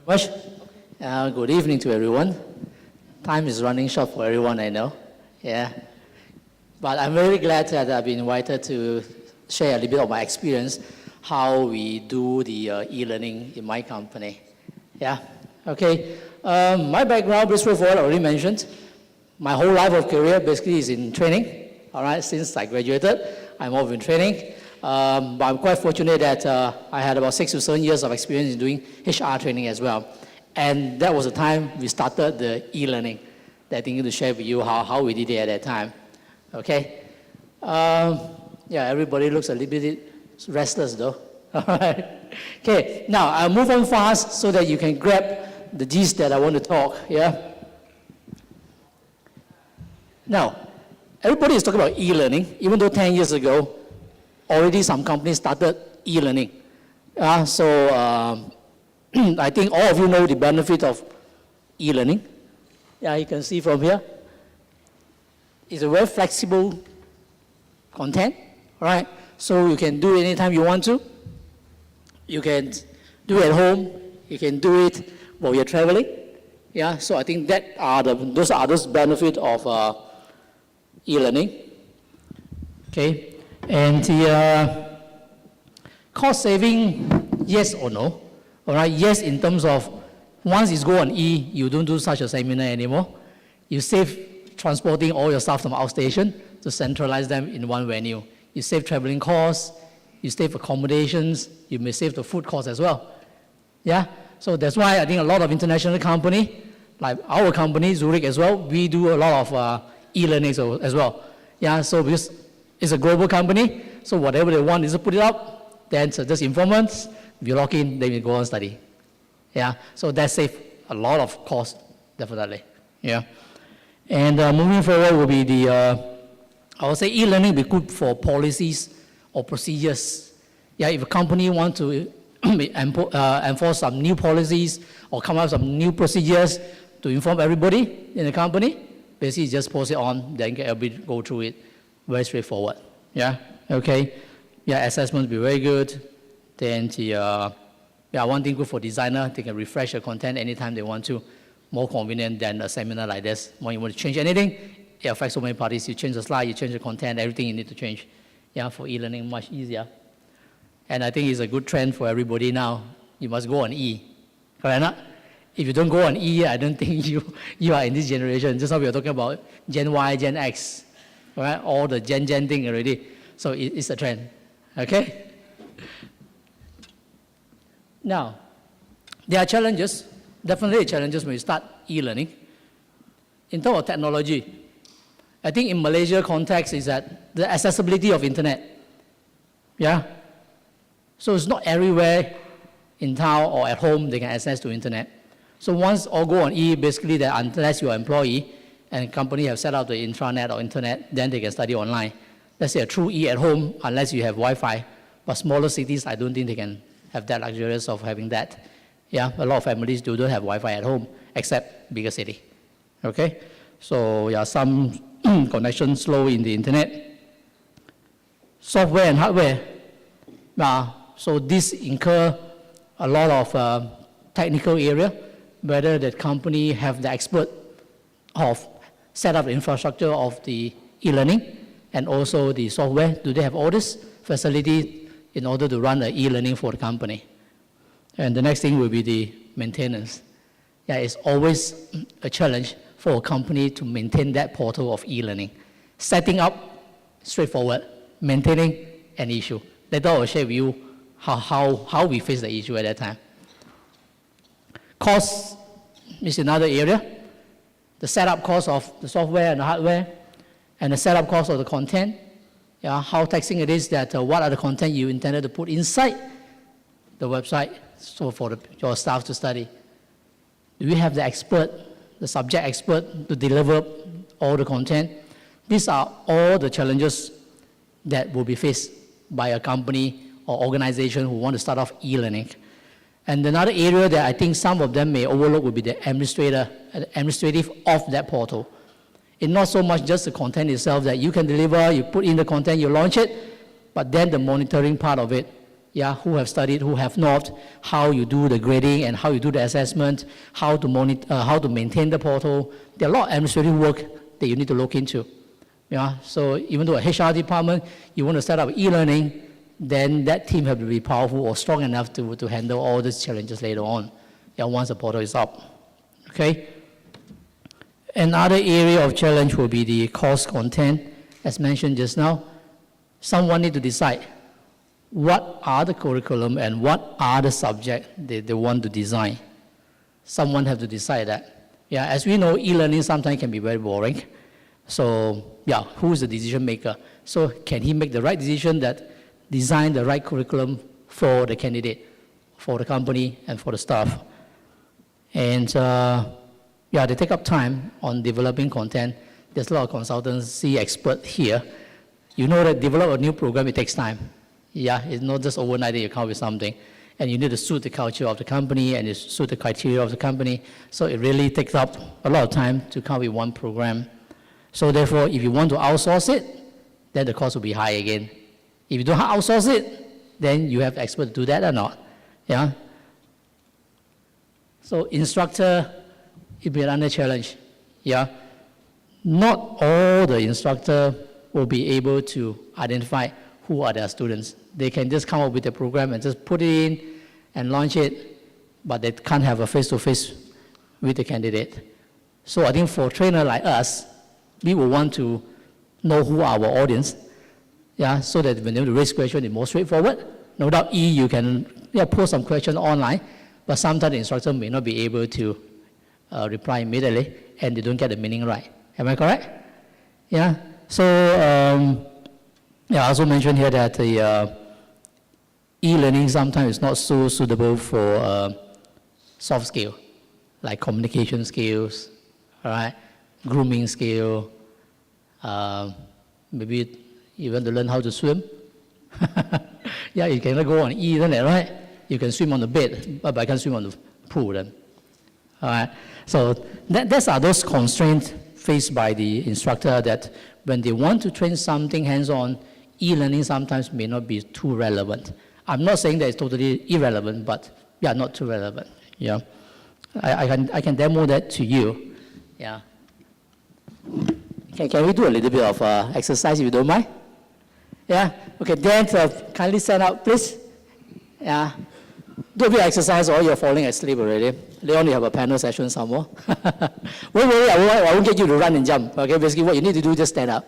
Much. Good evening to everyone. Time is running short for everyone, I know. Yeah. But I'm very glad that I've been invited to share a little bit of my experience, how we do the e-learning in my company. Yeah. Okay. My background, Bristol Ford, I already mentioned. My whole life of career basically is in training. All right. Since I graduated, I'm all in training. But I'm quite fortunate that I had about 6 to 7 years of experience in doing HR training as well. And that was the time we started the e-learning that I think to share with you how we did it at that time. Okay? Yeah, everybody looks a little bit restless though. All right. Okay, now I'll move on fast so that you can grab the gist that I want to talk. Yeah? Now, everybody is talking about e-learning, even though 10 years ago, already some companies started e-learning. I think all of you know the benefit of e-learning. Yeah, you can see from here. It's a very flexible content, right? So you can do it anytime you want to. You can do it at home. You can do it while you're traveling. Yeah, so I think those are those benefits of e-learning. Okay. And the cost saving, yes or no? All right, yes, in terms of once you go on E, you don't do such a seminar anymore. You save transporting all your staff from outstation to centralize them in one venue. You save traveling costs, you save accommodations, you may save the food costs as well. Yeah, so that's why I think a lot of international companies, like our company, Zurich as well, we do a lot of e-learning as well. Yeah, so because it's a global company, so whatever they want is to put it up, then so just inform us, if you log in, then you go on study. Yeah, so that saves a lot of cost, definitely. Yeah. And moving forward will be I would say e-learning will be good for policies or procedures. Yeah, if a company wants to enforce some new policies or come up with some new procedures to inform everybody in the company, basically just post it on, then everybody go through it. Very straightforward. Yeah. Okay. Yeah. Assessments will be very good. Then one thing good for designer, they can refresh the content anytime they want to. More convenient than a seminar like this. When you want to change anything, it affects so many parties. You change the slide, you change the content, everything you need to change. Yeah. For e-learning, much easier. And I think it's a good trend for everybody now. You must go on E. Correct not? If you don't go on E, I don't think you are in this generation. Just now we are talking about Gen Y, Gen X. Right? All the Gen thing already. So it's a trend. Okay? Now, there are challenges, definitely challenges when you start e-learning. In terms of technology, I think in Malaysia context is that the accessibility of internet. Yeah? So it's not everywhere in town or at home they can access to internet. So once all go on E, basically that unless you're an employee, and company have set up the intranet or internet, then they can study online. Let's say a true E at home, unless you have Wi-Fi. But smaller cities, I don't think they can have that luxurious of having that. Yeah, a lot of families don't have Wi-Fi at home, except bigger city. Okay, so yeah, some connection slow in the internet. Software and hardware. So this incur a lot of technical area, whether the company have the expert of set up the infrastructure of the e-learning and also the software. Do they have all this facility in order to run the e-learning for the company? And the next thing will be the maintenance. Yeah, it's always a challenge for a company to maintain that portal of e-learning. Setting up, straightforward. Maintaining, an issue. Later I will share with you how we face the issue at that time. Cost is another area. The setup cost of the software and the hardware, and the setup cost of the content. Yeah, how taxing it is that what are the content you intended to put inside the website so for your staff to study. Do we have the expert, the subject expert to deliver all the content? These are all the challenges that will be faced by a company or organization who want to start off e-learning. And another area that I think some of them may overlook would be the administrative of that portal. It's not so much just the content itself that you can deliver, you put in the content, you launch it, but then the monitoring part of it, yeah, who have studied, who have not, how you do the grading and how you do the assessment, how to monitor, how to maintain the portal. There are a lot of administrative work that you need to look into. Yeah, so even though a HR department, you want to set up e-learning, then that team have to be powerful or strong enough to handle all these challenges later on, yeah, once the portal is up. Okay? Another area of challenge will be the course content, as mentioned just now. Someone need to decide what are the curriculum and what are the subjects they want to design. Someone have to decide that. Yeah, as we know, e-learning sometimes can be very boring. So, yeah, who is the decision maker? So, can he make the right decision that design the right curriculum for the candidate, for the company, and for the staff? And, yeah, they take up time on developing content. There's a lot of consultancy expert here. You know that develop a new program, it takes time. Yeah, it's not just overnight that you come up with something. And you need to suit the culture of the company and you suit the criteria of the company. So it really takes up a lot of time to come up with one program. So therefore, if you want to outsource it, then the cost will be high again. If you don't outsource it, then you have experts to do that or not. Yeah. So instructor, it will be another challenge. Yeah. Not all the instructor will be able to identify who are their students. They can just come up with a program and just put it in and launch it, but they can't have a face-to-face with the candidate. So I think for a trainer like us, we will want to know who are our audience, yeah, so that when they raise questions, it's more straightforward. No doubt, you can post some questions online, but sometimes the instructor may not be able to reply immediately, and they don't get the meaning right. Am I correct? Yeah. So, yeah, I also mentioned here that the e-learning sometimes is not so suitable for soft skill, like communication skills, all right, grooming skill, maybe you want to learn how to swim. Yeah, you cannot go on e-internet, right? You can swim on the bed, but I can't swim on the pool then. All right, so those are those constraints faced by the instructor that when they want to train something hands-on, e-learning sometimes may not be too relevant. I'm not saying that it's totally irrelevant, but yeah, not too relevant. Yeah, I can demo that to you. Yeah. Can we do a little bit of exercise if you don't mind? Yeah. Okay. Then kindly stand up, please. Yeah. Do a bit of exercise, or you're falling asleep already. They only have a panel session somewhere. Don't worry, I won't get you to run and jump. Okay. Basically, what you need to do is just stand up.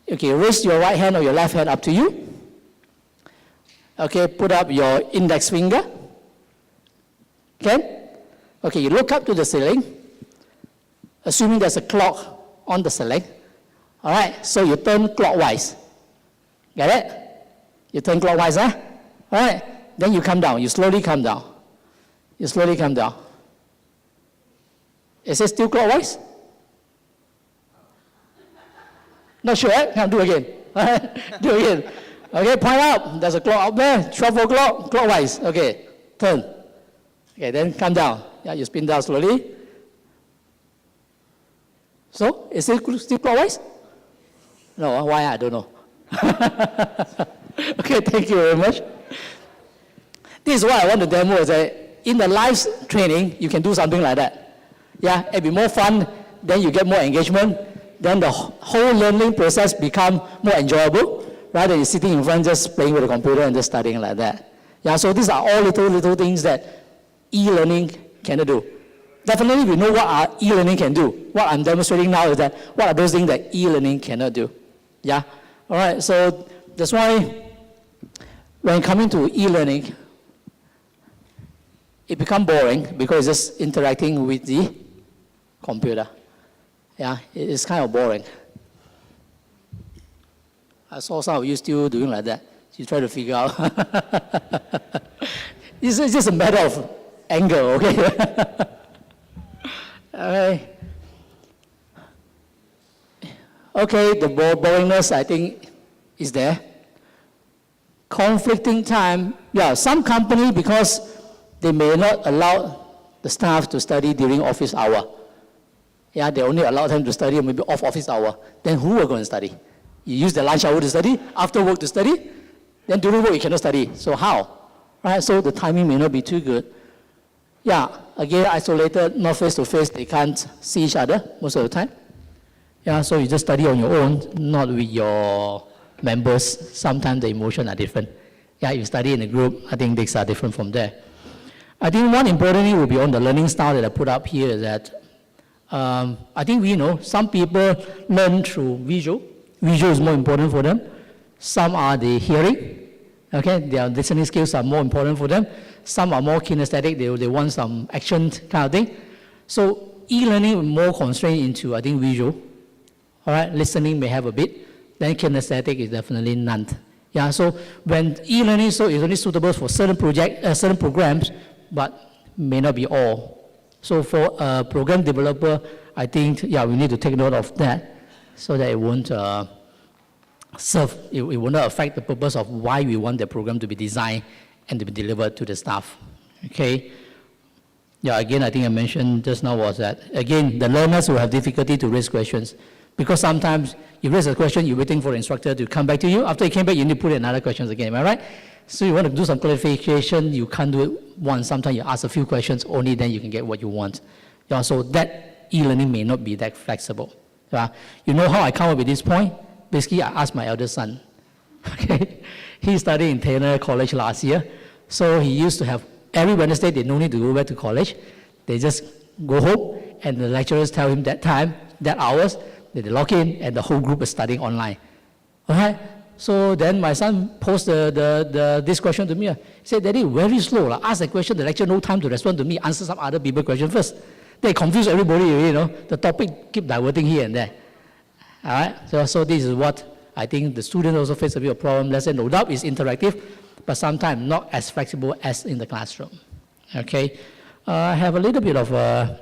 Okay, raise your right hand or your left hand up to you. Okay, put up your index finger. Okay? Okay, you look up to the ceiling, assuming there's a clock on the ceiling. All right, so you turn clockwise. Get it? You turn clockwise, huh? All right, then you come down. You slowly come down. You slowly come down. Is it still clockwise? Not sure, eh? Come do again. Do again. Okay, point up. There's a clock up there. 12 o'clock, clockwise. Okay, turn. Okay, then come down. Yeah, you spin down slowly. So, is it still clockwise? No, why? I don't know. Okay, thank you very much. This is what I want to demo is that in the live training, you can do something like that. Yeah, it'll be more fun, then you get more engagement. Then the whole learning process become more enjoyable, rather than sitting in front just playing with the computer and just studying like that. Yeah, so these are all little things that e-learning cannot do. Definitely we know what our e-learning can do. What I'm demonstrating now is that what are those things that e-learning cannot do. Yeah, all right, so that's why when coming to e-learning, it becomes boring because it's just interacting with the computer. Yeah, it's kind of boring. I saw some of you still doing like that. You try to figure out. It's just a matter of angle, okay? Okay. Okay, the boringness, I think, is there. Conflicting time. Yeah, some company, because they may not allow the staff to study during office hour. Yeah, they only allow them to study maybe off office hour. Then who are going to study? You use the lunch hour to study, after work to study? Then during work, you cannot study. So how? Right? So the timing may not be too good. Yeah, again, isolated, not face-to-face, they can't see each other most of the time. Yeah, so you just study on your own, not with your members. Sometimes the emotions are different. Yeah, you study in a group, I think things are different from there. I think one important thing will be on the learning style that I put up here is that I think we know some people learn through visual. Visual is more important for them. Some are the hearing. Okay, their listening skills are more important for them. Some are more kinesthetic, they want some action kind of thing. So e-learning is more constrained into, I think, visual. All right, listening may have a bit, then kinesthetic is definitely none. Yeah, so when e-learning is only suitable for certain programs, but may not be all. So for a program developer, I think, yeah, we need to take note of that so that it won't it will not affect the purpose of why we want the program to be designed and to be delivered to the staff. Okay. Yeah, again, I think I mentioned just now was that, again, the learners will have difficulty to raise questions because sometimes you raise a question, you're waiting for the instructor to come back to you. After you came back, you need to put in another questions again, am I right? So you want to do some clarification, you can't do it once. Sometimes you ask a few questions, only then you can get what you want. Yeah, so that e-learning may not be that flexible. Yeah. You know how I come up with this point? Basically, I asked my eldest son. Okay, he studied in Taylor College last year. So he used to have, every Wednesday, they no need to go back to college. They just go home, and the lecturers tell him that time, that hours, that they log in, and the whole group is studying online. All right? So then my son posed this question to me. He said, Daddy, very slow. Ask a question, the lecturer no time to respond to me, answer some other people's question first. They confuse everybody, you know. The topic keep diverting here and there. All right? So this is what I think the students also face a bit of problem. Let's say no doubt it's interactive, but sometimes not as flexible as in the classroom. Okay? I have a little bit of a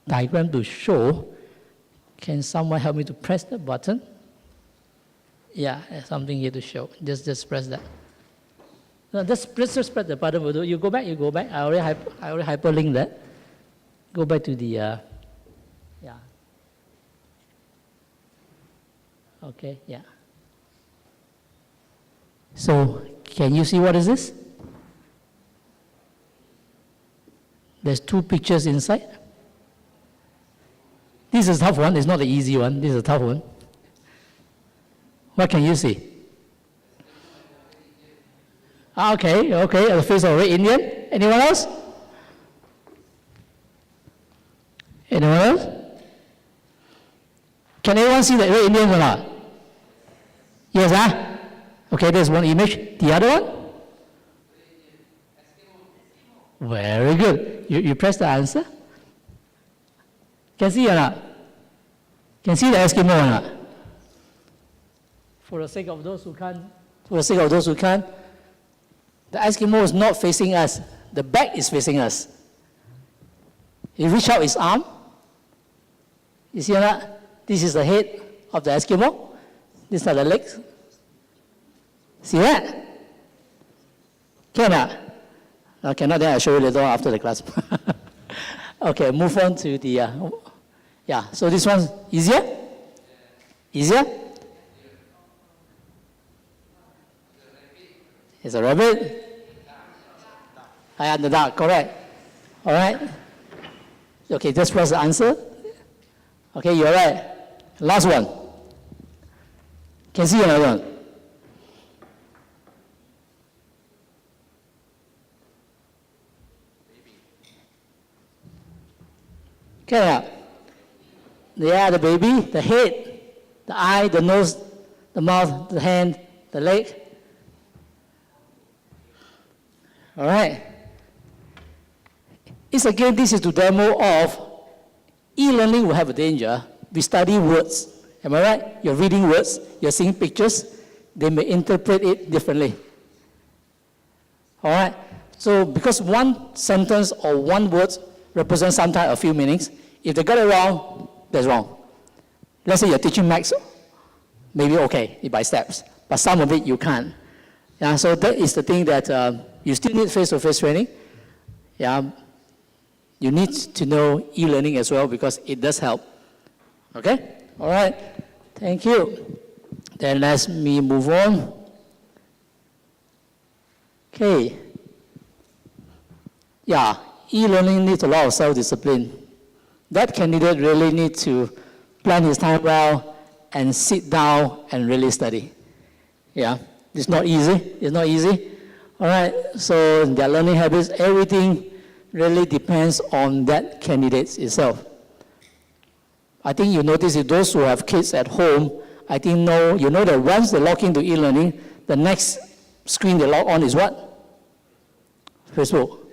diagram to show. Can someone help me to press the button? Yeah, there's something here to show. Just press that. No, just press the button. You go back. I already hyperlinked that. Go back to the, yeah. Okay, yeah. So, can you see what is this? There's two pictures inside. This is a tough one. It's not the easy one. This is a tough one. What can you see? Okay. The face of a red Indian. Anyone else? Anyone else? Can anyone see the red Indians or not? Yes, huh? Okay, there's one image. The other one? Very good. You press the answer. Can see or not? Can see the Eskimo or not? For the sake of those who can't, the Eskimo is not facing us. The back is facing us. He reach out his arm. You see or not? This is the head of the Eskimo. These are the legs. See that? Can not? No, cannot, then I'll show you later after the class. Okay, move on to the, yeah, so this one's easier? Easier? It's a rabbit? In the dark, correct. All right. Okay, just press the answer. Okay, you're right. Last one. Can see another one? Okay, yeah, the baby, the head, the eye, the nose, the mouth, the hand, the leg. All right. This is to demo of e-learning will have a danger. We study words. Am I right? You're reading words, you're seeing pictures, they may interpret it differently. All right? So because one sentence or one word represents sometimes a few meanings, if they got it wrong, that's wrong. Let's say you're teaching maths, maybe okay, by steps, but some of it you can't. Yeah, so that is the thing that you still need face-to-face training. Yeah, you need to know e-learning as well because it does help. Okay? All right. Thank you. Then let me move on. Okay. Yeah, e-learning needs a lot of self-discipline. That candidate really needs to plan his time well and sit down and really study. Yeah, it's not easy. It's not easy. All right, so their learning habits, everything really depends on that candidate itself. I think you notice if those who have kids at home, I think you know that once they log into e-learning, the next screen they log on is what? Facebook.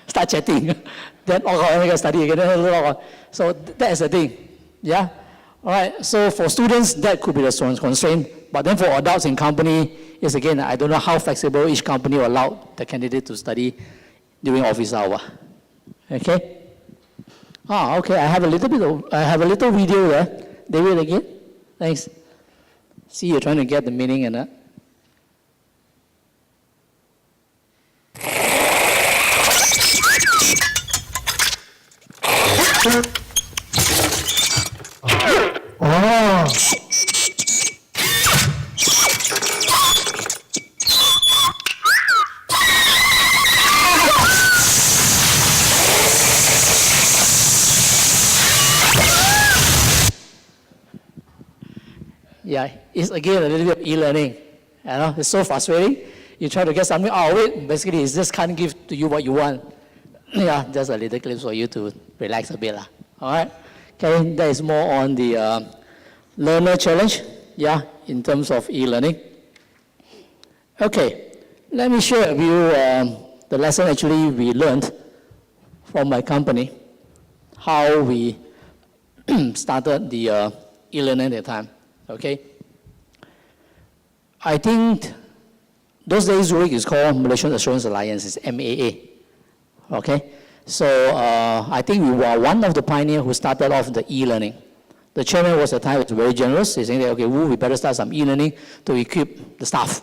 Start chatting. Then log on, study again, then log on. So that's the thing. Yeah? All right, so for students, that could be the constraint. But then for adults in company, is again, I don't know how flexible each company will allow the candidate to study during office hour. Okay? Okay, I have a little video there. David again. Thanks. See, you're trying to get the meaning in that. Oh. Yeah, it's again a little bit of e-learning. You know, it's so frustrating. You try to get something out of it, basically it just can't give to you what you want. Yeah, just a little clip for you to relax a bit. All right? Okay, that is more on the learner challenge, yeah, in terms of e-learning. Okay, let me share with you the lesson actually we learned from my company, how we started the e-learning at the time. Okay, I think those days Zurich is called Malaysian Assurance Alliance, it's MAA. Okay, so I think we were one of the pioneers who started off the e-learning. The chairman was at the time was very generous. He's saying that, okay, we better start some e-learning to equip the staff,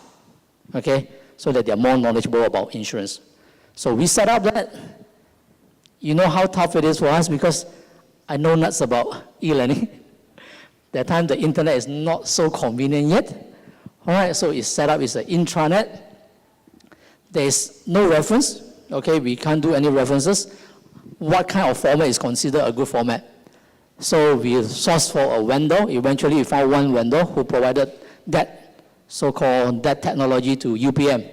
okay, so that they're more knowledgeable about insurance. So we set up that. You know how tough it is for us because I know nuts about e-learning. That time the internet is not so convenient yet. All right, so it's set up, it's an intranet. There's no reference, okay, we can't do any references. What kind of format is considered a good format? So we sourced for a vendor. Eventually we found one vendor who provided that so-called that technology to UPM.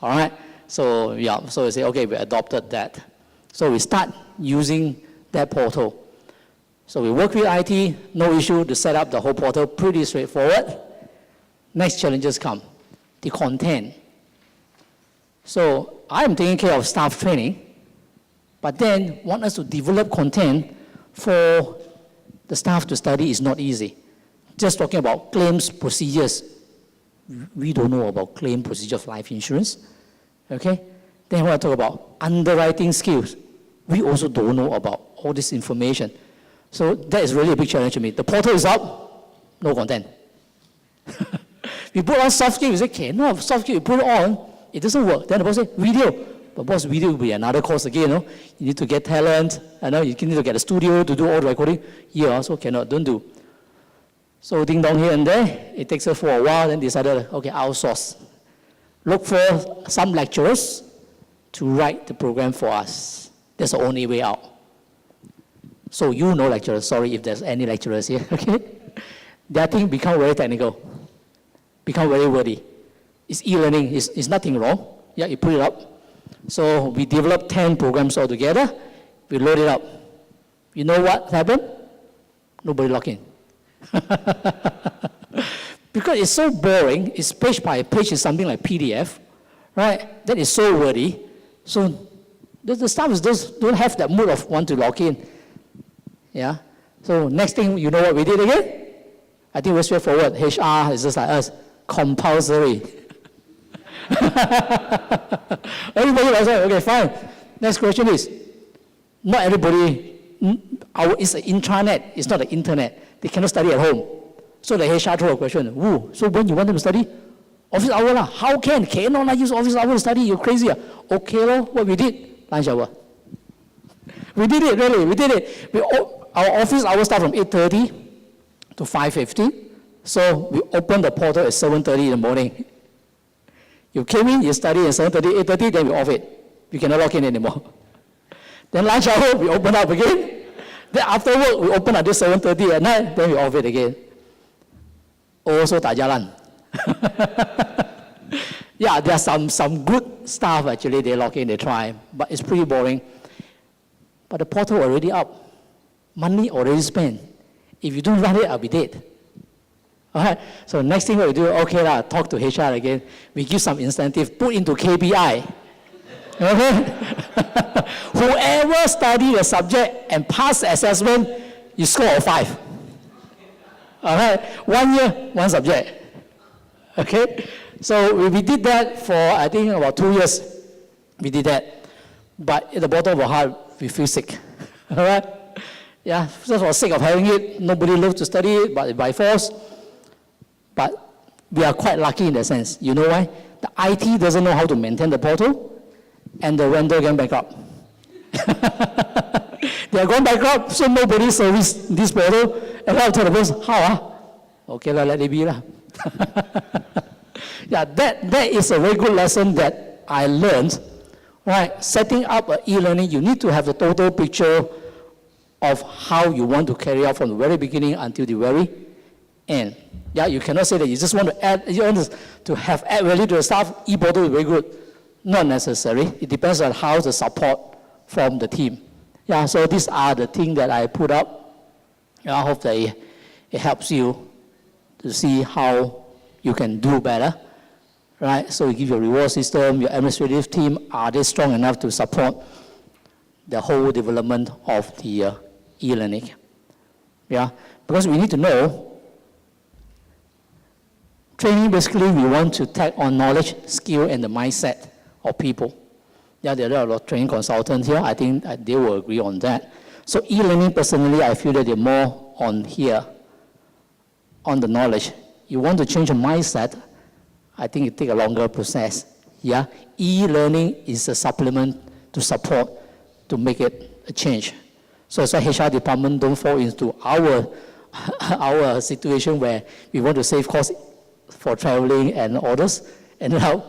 All right, so yeah, so we say, okay, we adopted that. So we start using that portal. So we work with IT, no issue to set up the whole portal, pretty straightforward. Next challenges come, the content. So I'm taking care of staff training, but then want us to develop content for the staff to study is not easy. Just talking about claims procedures. We don't know about claim procedure of life insurance, okay? Then when I talk about underwriting skills, we also don't know about all this information. So that is really a big challenge to me. The portal is up, no content. We put on soft skill, we say, okay, no, soft skill, you put it on, it doesn't work. Then the boss say, video. But boss, video will be another course again, you know. You need to get talent, you know, you need to get a studio to do all the recording. Here also cannot, don't do. So ding dong here and there, it takes us for a while, then decided, okay, outsource. Look for some lecturers to write the program for us. That's the only way out. So you know lecturers, sorry if there's any lecturers here, okay? That thing become very technical, become very wordy. It's e-learning, it's nothing wrong. Yeah, you put it up. So we developed 10 programs altogether, we load it up. You know what happened? Nobody log in. Because it's so boring, it's page by page, it's something like PDF, right? That is so wordy. So the staff just don't have that mood of want to log in. Yeah. So next thing, you know what we did again? I think we're straightforward. HR is just like us, compulsory. Everybody was like, okay, fine. Next question is, not everybody, it's an intranet, it's not the internet. They cannot study at home. So the HR threw a question, Woo, so when you want them to study? Office hour lah. How cannot use office hour to study? You're crazy. Okay, what we did? Lunch hour. We did it, really, we did it. Our office hours start from 8:30 to 5:50. So we open the portal at 7:30 in the morning. You came in, you study at 7:30, 8:30, then we off it. We cannot log in anymore. Then lunch hour, we open up again. Then after work, we open until 7:30 at night, then we off it again. Also tak jalan. Yeah, there are some good stuff actually, they log in, they try, but it's pretty boring. But the portal already up. Money already spent. If you don't run it, I'll be dead. All right, so next thing we do, okay, talk to HR again. We give some incentive, put into KPI. Okay? Whoever study the subject and pass the assessment, you score a 5. All right, 1 year, 1 subject. Okay, so we did that for, I think, about 2 years. We did that. But at the bottom of our heart, we feel sick. All right? Yeah, just for the sake of having it, nobody loves to study it, but by force. But we are quite lucky in that sense. You know why? The IT doesn't know how to maintain the portal, and the vendor went bankrupt. They are going bankrupt, so nobody service this portal. And I tell the boss, how? Okay, let it be. Yeah, that is a very good lesson that I learned. Right, setting up an e-learning, you need to have the total picture of how you want to carry out from the very beginning until the very end. Yeah, you cannot say that you just want to add, you want to have add value to the staff, e-portal is very good. Not necessary. It depends on how the support from the team. Yeah, so these are the things that I put up. I hope that it helps you to see how you can do better. Right, so you give your reward system, your administrative team, are they strong enough to support the whole development of the e-learning? Yeah, because we need to know, training basically we want to tag on knowledge, skill, and the mindset of people. Yeah, there are a lot of training consultants here. I think they will agree on that. So e-learning, personally, I feel that they're more on here, on the knowledge. You want to change your mindset, I think it takes a longer process. Yeah, e-learning is a supplement to support to make it a change. So as a HR department don't fall into our situation where we want to save costs for traveling and orders, and now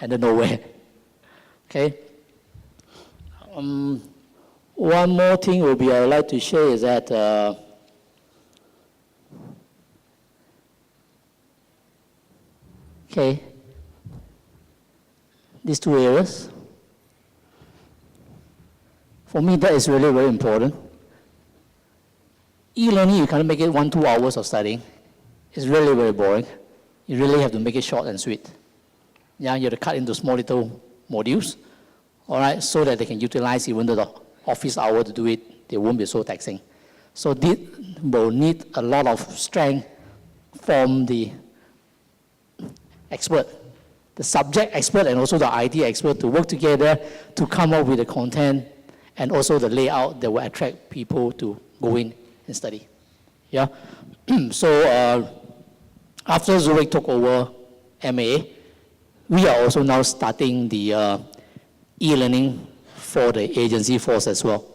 and nowhere. Okay. One more thing will be I would like to share is that okay, these 2 areas. For me, that is really very important. E-learning, you cannot make it 1-2 hours of studying. It's really very boring. You really have to make it short and sweet. Yeah, you have to cut into small little modules, all right, so that they can utilize even the office hour to do it. They won't be so taxing. So this will need a lot of strength from the expert, the subject expert and also the IT expert to work together to come up with the content and also the layout that will attract people to go in and study. Yeah. So after Zurich took over MA, we are also now starting the e-learning for the agency force as well.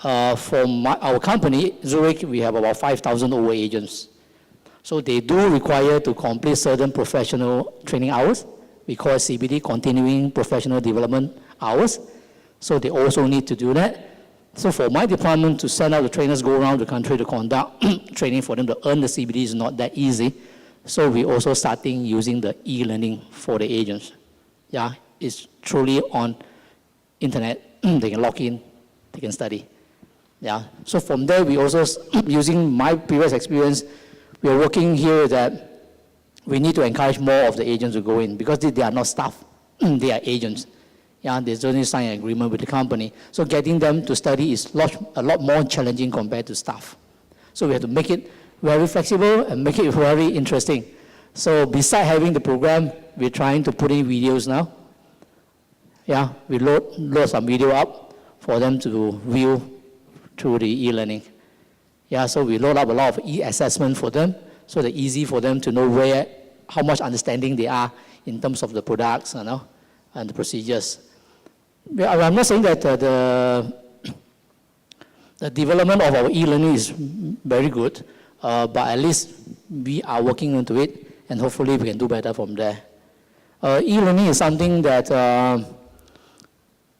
For our company, Zurich, we have about 5,000 over agents. So they do require to complete certain professional training hours. We call it CPD, continuing professional development hours. So they also need to do that. So for my department to send out the trainers go around the country to conduct training for them to earn the CPD is not that easy. So we're also starting using the e-learning for the agents. Yeah, it's truly on internet. They can log in, they can study. Yeah, so from there we also, using my previous experience, we are working here that we need to encourage more of the agents to go in because they are not staff, they are agents. Yeah, they only sign an agreement with the company. So getting them to study is a lot more challenging compared to staff. So we have to make it very flexible and make it very interesting. So besides having the program, we're trying to put in videos now. Yeah, we load some video up for them to view through the e-learning. Yeah, so we load up a lot of e-assessment for them, so that easy for them to know how much understanding they are in terms of the products, you know, and the procedures. I'm not saying that the development of our e-learning is very good, but at least we are working into it, and hopefully we can do better from there. E-learning is something that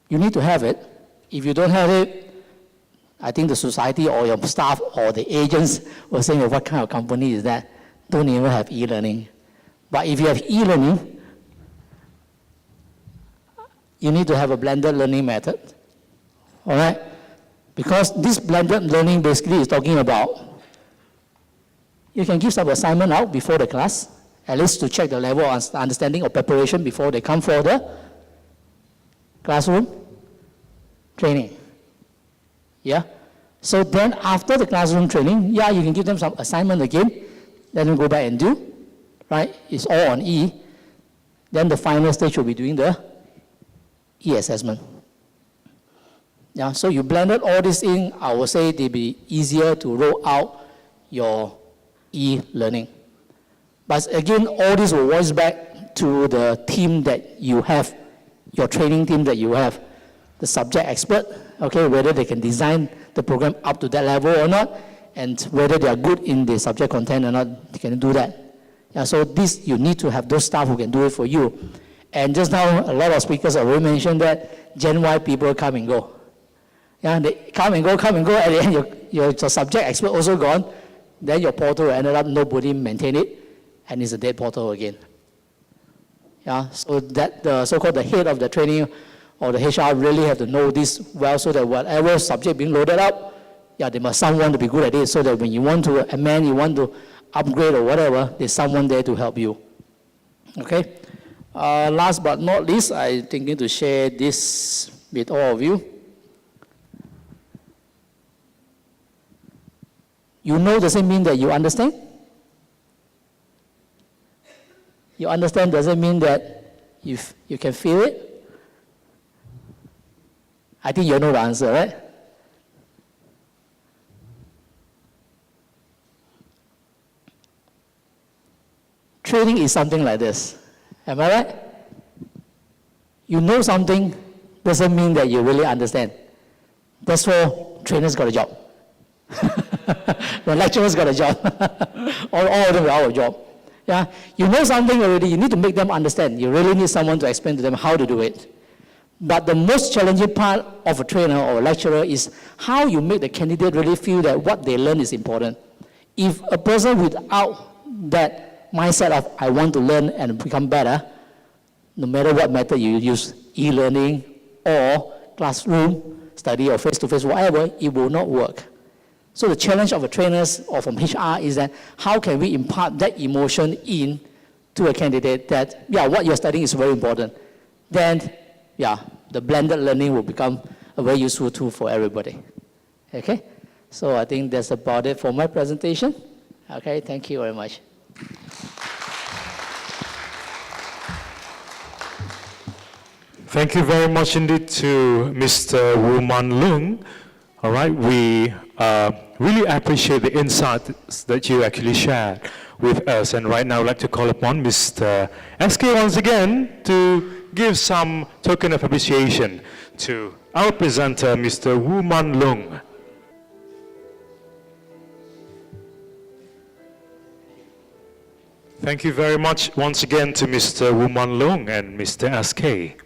you need to have it. If you don't have it, I think the society or your staff or the agents will say, what kind of company is that? Don't even have e-learning. But if you have e-learning, you need to have a blended learning method. All right? Because this blended learning basically is talking about, you can give some assignment out before the class, at least to check the level of understanding or preparation before they come for the classroom training. Yeah? So then after the classroom training, yeah, you can give them some assignment again, let them go back and do, right? It's all on E. Then the final stage will be doing the E-assessment. Yeah, so you blended all this in, I would say it'll be easier to roll out your e-learning. But again, all this will voice back to the team that you have, your training team that you have, the subject expert, okay, whether they can design the program up to that level or not, and whether they are good in the subject content or not, they can do that. Yeah, so this, you need to have those staff who can do it for you. And just now, a lot of speakers already mentioned that Gen Y people come and go. Yeah, they come and go, at the end your subject expert also gone, then your portal ended up nobody maintain it, and it's a dead portal again. Yeah, so that the so-called the head of the training or the HR really have to know this well, so that whatever subject being loaded up, yeah, they must someone to be good at it, so that when you want to amend, you want to upgrade or whatever, there's someone there to help you. Okay. Last but not least, I'm thinking to share this with all of you. You know doesn't mean that you understand. You understand doesn't mean that you can feel it. I think you know the answer, right? Training is something like this. Am I right? You know something doesn't mean that you really understand. That's why trainers got a job. The lecturers got a job. all of them are out of job. Yeah? You know something already, you need to make them understand. You really need someone to explain to them how to do it. But the most challenging part of a trainer or a lecturer is how you make the candidate really feel that what they learn is important. If a person without that mindset of, I want to learn and become better, no matter what method you use, e-learning or classroom study or face-to-face, whatever, it will not work. So the challenge of a trainers or from HR is that how can we impart that emotion in to a candidate that, yeah, what you're studying is very important. Then, yeah, the blended learning will become a very useful tool for everybody. Okay? So I think that's about it for my presentation. Okay, thank you very much. Thank you very much indeed to Mr. Woo Man Loong. All right, we really appreciate the insights that you actually shared with us. And right now I'd like to call upon Mr. SK once again to give some token of appreciation to our presenter, Mr. Woo Man Loong. Thank you very much once again to Mr. Woo Man Loong and Mr. SK.